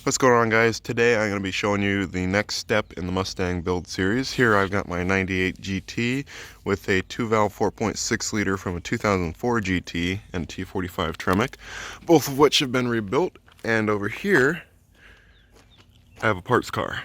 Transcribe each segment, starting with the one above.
What's going on, guys? Today I'm going to be showing you the next step in the Mustang build series. Here I've got my 98 GT with a 2-valve 4.6 liter from a 2004 GT and a T45 Tremec, both of which have been rebuilt. And over here I have a parts car.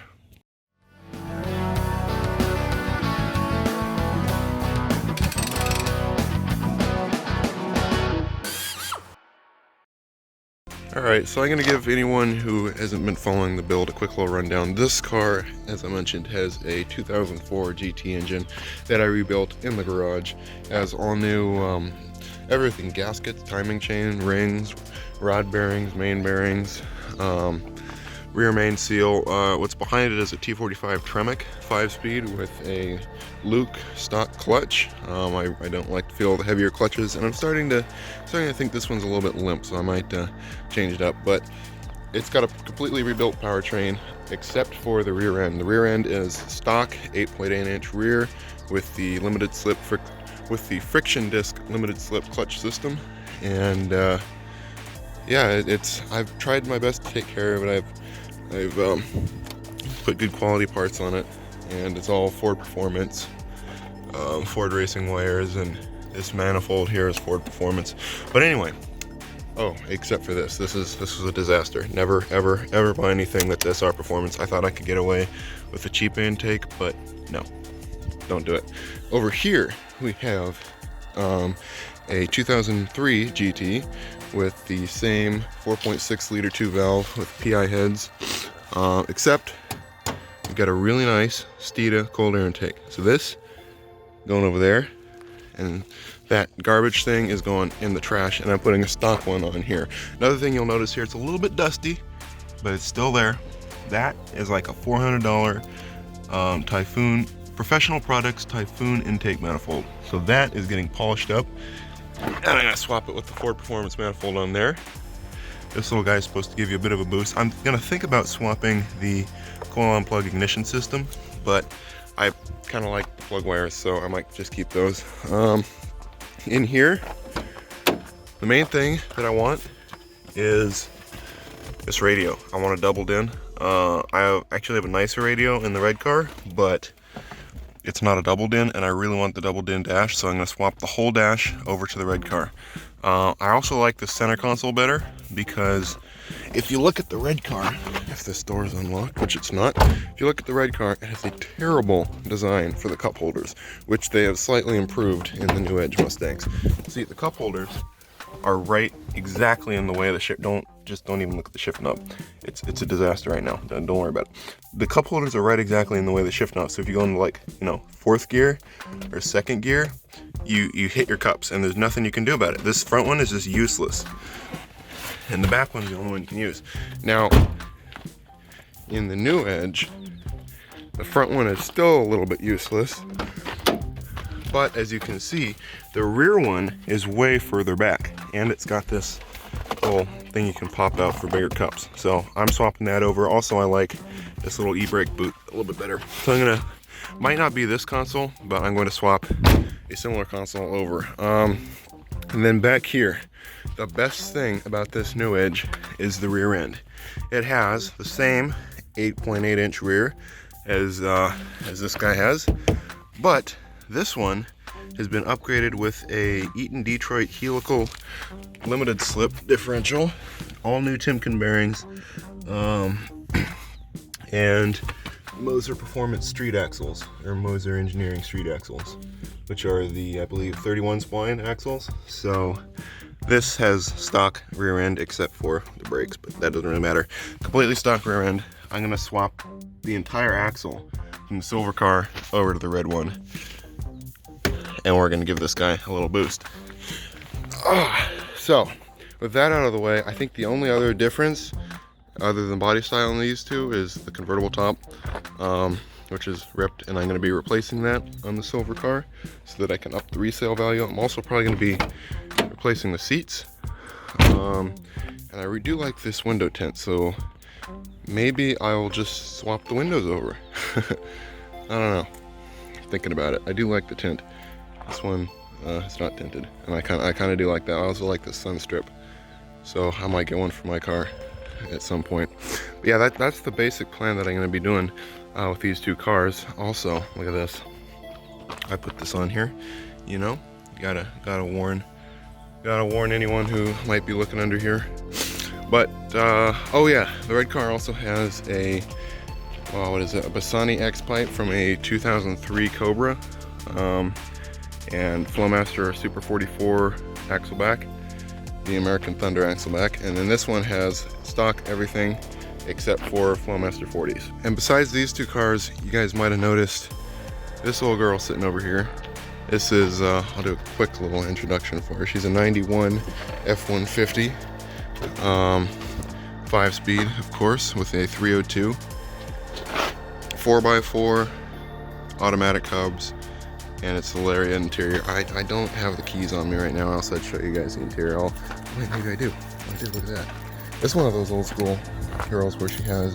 Alright, so I'm going to give anyone who hasn't been following the build a quick little rundown. This car, as I mentioned, has a 2004 GT engine that I rebuilt in the garage. Has all new everything: gaskets, timing chain, rings, rod bearings, main bearings, rear main seal. What's behind it is a T45 Tremec 5-speed with a Luke stock clutch. I don't like to feel the heavier clutches, and I'm starting to think this one's a little bit limp, so I might change it up. But it's got a completely rebuilt powertrain except for the rear end. The rear end is stock 8.8-inch rear with the limited slip with the friction disc limited slip clutch system, and yeah, I've tried my best to take care of it. I've put good quality parts on it, and it's all Ford Performance, Ford racing wires, and this manifold here is Ford Performance. But anyway, oh, except for this was a disaster. Never ever buy anything that's SR Performance. I thought I could get away with a cheap intake, but no, don't do it. Over here we have a 2003 GT with the same 4.6 liter 2-valve with PI heads, except we've got a really nice Steeda cold air intake. So this going over there, and that garbage thing is going in the trash, and I'm putting a stock one on here. Another thing you'll notice here, it's a little bit dusty, but it's still there. That is like a $400 Typhoon Professional Products Typhoon intake manifold. So that is getting polished up, and I'm gonna swap it with the Ford Performance manifold on there. This little guy is supposed to give you a bit of a boost. I'm gonna think about swapping the coil on plug ignition system, but I kind of like the plug wires, so I might just keep those. In here, the main thing that I want is this radio. I want a doubled in. I actually have a nicer radio in the red car, but it's not a doubled in, and I really want the doubled in dash, so I'm going to swap the whole dash over to the red car. I also like the center console better, because if you look at the red car, if this door is unlocked, which it's not, if you look at the red car, it has a terrible design for the cup holders, which they have slightly improved in the new Edge Mustangs. See, the cup holders are right exactly in the way of the shift. Don't even look at the shift knob. It's a disaster right now. Don't worry about it. The cup holders are right exactly in the way of the shift knob. So if you go into, like, fourth gear or second gear, you hit your cups, and there's nothing you can do about it. This front one is just useless, and the back one's the only one you can use. Now, in the new Edge, the front one is still a little bit useless, but as you can see, the rear one is way further back, and it's got this little thing you can pop out for bigger cups. So I'm swapping that over. Also, I like this little e-brake boot a little bit better. So might not be this console, but I'm going to swap a similar console over. And then back here, the best thing about this new Edge is the rear end. It has the same 8.8-inch rear as this guy has, but this one has been upgraded with a Eaton Detroit helical limited slip differential, all new Timken bearings, and Moser Performance street axles, or Moser Engineering street axles, which are the, I believe, 31 spline axles. So this has stock rear end except for the brakes, but that doesn't really matter. Completely stock rear end. I'm gonna swap the entire axle from the silver car over to the red one, and we're gonna give this guy a little boost. So with that out of the way, I think the only other difference other than body style on these two is the convertible top, which is ripped, and I'm going to be replacing that on the silver car so that I can up the resale value. I'm also probably going to be replacing the seats, and I do like this window tint, so maybe I'll just swap the windows over. I don't know, thinking about it. I do like the tint. This one it's not tinted, and I kind of do like that. I also like the sun strip, so I might get one for my car at some point. But yeah, that's the basic plan that I'm going to be doing with these two cars. Also, look at this. I put this on here, you know, gotta warn anyone who might be looking under here. But oh yeah, the red car also has a what is it, a Bassani X pipe from a 2003 Cobra, and Flowmaster Super 44 axle back, the American Thunder axle back, and then this one has stock everything except for Flowmaster 40s. And besides these two cars, you guys might have noticed this little girl sitting over here. This is, I'll do a quick little introduction for her. She's a 91 F-150, 5-speed, of course, with a 302, 4x4, automatic hubs, and it's the Lariat interior. I don't have the keys on me right now, else I'd show you guys the interior. Wait, maybe I do. Look at that. It's one of those old school girls where she has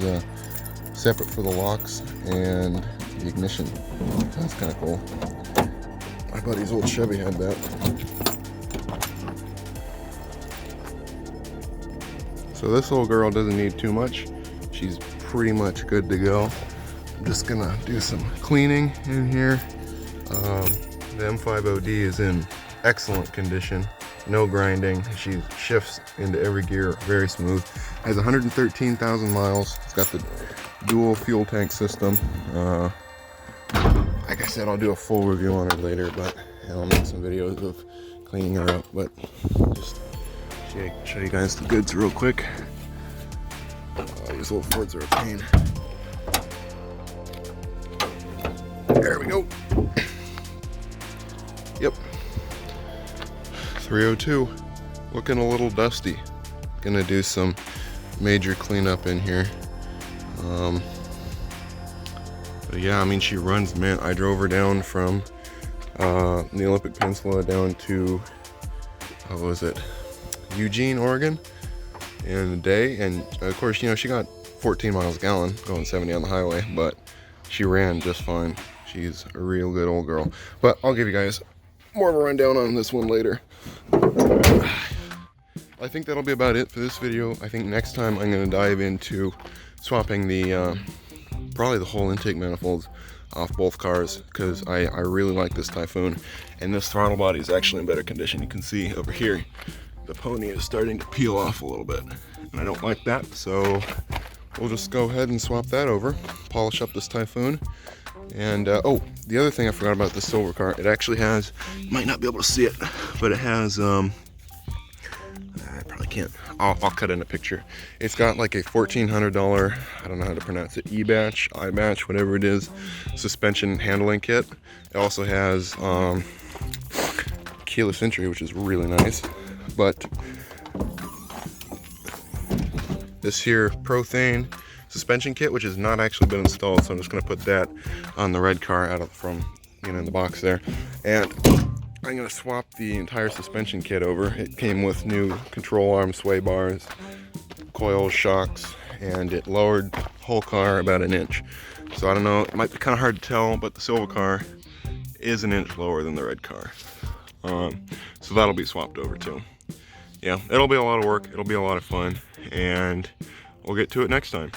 separate for the locks and the ignition. That's kind of cool. My buddy's old Chevy had that. So this little girl doesn't need too much. She's pretty much good to go. I'm just gonna do some cleaning in here. The M50D is in excellent condition. No grinding. She shifts into every gear very smooth. Has 113,000 miles. It's got the dual fuel tank system. Like I said, I'll do a full review on her later, but I'll make some videos of cleaning her up. But just show you guys the goods real quick. These little Fords are a pain. There we go. Yep. 302. Looking a little dusty. Gonna do some major cleanup in here. But yeah, I mean, she runs, man. I drove her down from the Olympic Peninsula down to, what was it, Eugene, Oregon in a day. And of course, you know, she got 14 miles a gallon going 70 on the highway, but she ran just fine. She's a real good old girl. But I'll give you guys more of a rundown on this one later. I think that'll be about it for this video. I think next time I'm going to dive into swapping the probably the whole intake manifolds off both cars, because I really like this Typhoon, and this throttle body is actually in better condition. You can see over here the pony is starting to peel off a little bit, and I don't like that, so we'll just go ahead and swap that over, polish up this Typhoon. And oh, the other thing I forgot about the silver car, it actually has, you might not be able to see it, but it has I probably can't, I'll cut in a picture. It's got like a $1,400, I don't know how to pronounce it, E-batch, I-batch, whatever it is, suspension handling kit. It also has keyless entry, which is really nice. But this here Prothane suspension kit, which has not actually been installed, so I'm just going to put that on the red car out of from, you know, in the box there. And I'm going to swap the entire suspension kit over. It came with new control arm sway bars, coils, shocks, and it lowered the whole car about 1 inch. So I don't know, it might be kind of hard to tell, but the silver car is 1 inch lower than the red car. So that'll be swapped over too. Yeah, it'll be a lot of work, it'll be a lot of fun, and we'll get to it next time.